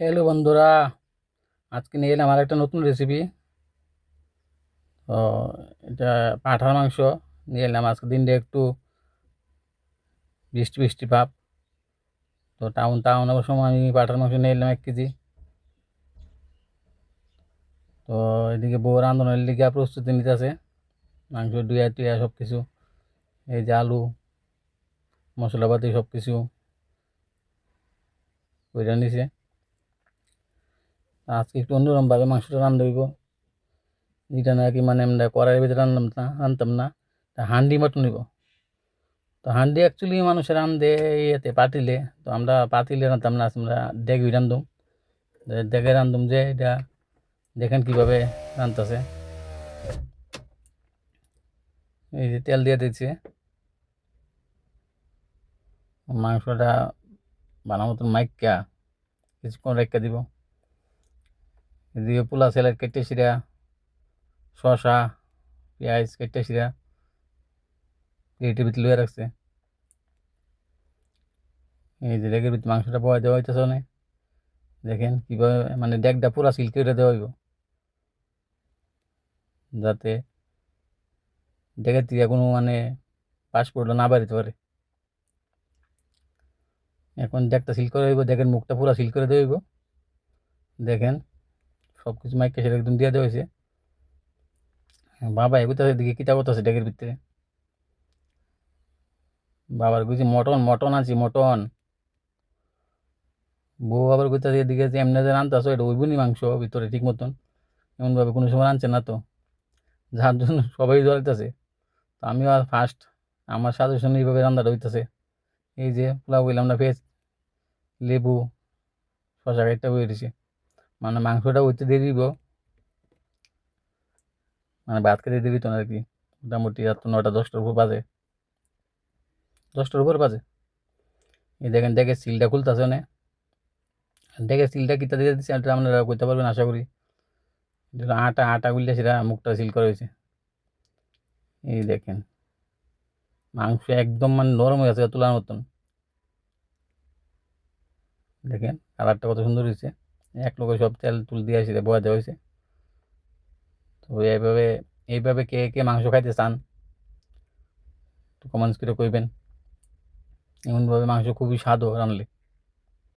Hello বন্ধুরা, আজকে নিয়ে এলাম আর একটা নতুন রেসিপি। তো এটা পাঁঠার মাংস নিয়ে এলাম। আজকে দিনটা একটু বৃষ্টি বৃষ্টি ভাব। তো টাউন আবার সময় আমি পাঁঠার মাংস নিয়ে এলাম 1 কেজি। তো এদিকে বউ রাঁধুনের লিগে প্রস্তুতি নিতেছে, মাংস ধুয়া টুয়া সব কিছু, এই যে আলু মশলাপাতি সব কিছু করে নিছে। আজকে একটু অন্যরকমভাবে মাংসটা রান্ধা হইব। যেটা নাকি মানে আমরা কড়াইয়ের ভিতরে রান্ধতাম না, তা হান্ডি মটন নিব। তো হান্ডি অ্যাকচুয়ালি মানুষের রান্ধে ইয়েতে পাতিলে। তো আমরা পাতিলে রান্ধতাম না, আমরা ডেগে রান্ধুম। ডেগে রান্ধুম যে এটা দেখেন কীভাবে রান্ধতেছে। এই যে তেল দিয়ে দিচ্ছে, মাংসটা বানা মতন মাইকা কিছুক্ষণ রেখে দিব। এদিকে পোলা সেলের কেটে সিরা, শসা পেঁয়াজ কেটে সিরা এটির ভিতরে লুয়ে রাখছে। এই যে ডেগের ভিতরে মাংসটা বয়া দেওয়া হইতেছে অনেক, দেখেন কীভাবে মানে ডেকটা পুরা সিল করে দেওয়া হইব, যাতে ডেকের থেকে কোনো মানে পাসপোর্টও না বাড়িতে পারে। এখন ডেকটা সিল করে হইব, ডেকের মুখটা পুরা সিল করে দেওয়া হইব। দেখেন সব কিছু মাইকে সেটা একদম দিয়ে দেওয়া হয়েছে। বাবা এগুতাছে দিকে কিতা করতেছে ডেকের ভিতরে। বাবার কইছি মটন মটন আনছি মটন। বউ আবার কইতাছে এদিকে যে এমনি যে রান্তাছো এটা হইব নি মাংস ভিতরে ঠিক মতন, এমনভাবে কোনো সময় আনছে না তো, যার জন্য সবাই জ্বলতেছে। তো আমিও আর ফার্স্ট আমার সাজেশন এইভাবে রান্নাটা হইতেছে। এই যে পোলাও বললাম না, পেঁয়াজ লেবু শশা কাটটা বয়ে দিছি, মানে মাংসটা হইতে দিয়ে দিব, মানে ভাত খেতে দিয়ে দিত না আর কি। মোটামুটি রাত 9টা 10টার উপর বাজে, 10টার উপর বাজে। এই দেখেন ডেকের সিলটা খুলতেছে না, ডেকের সিলটা কিতা দিয়ে দিচ্ছে এটা আপনারা কইতে পারবেন আশা করি। যেটা আটা আটা গুললে সেটা মুখটা সিল করা হয়েছে। এই দেখেন মাংস একদম মানে নরম হয়ে গেছে তোলার মতন। দেখেন কালারটা কত সুন্দর হয়েছে, এক লোকে সব তেল তুল দিয়ে আসে বয়া দেওয়া হয়েছে। তো এইভাবে এইভাবে কে কে মাংস খাইতে চান একটু কমেন্টস করে কইবেন। এমনভাবে মাংস খুবই স্বাদও রানলে।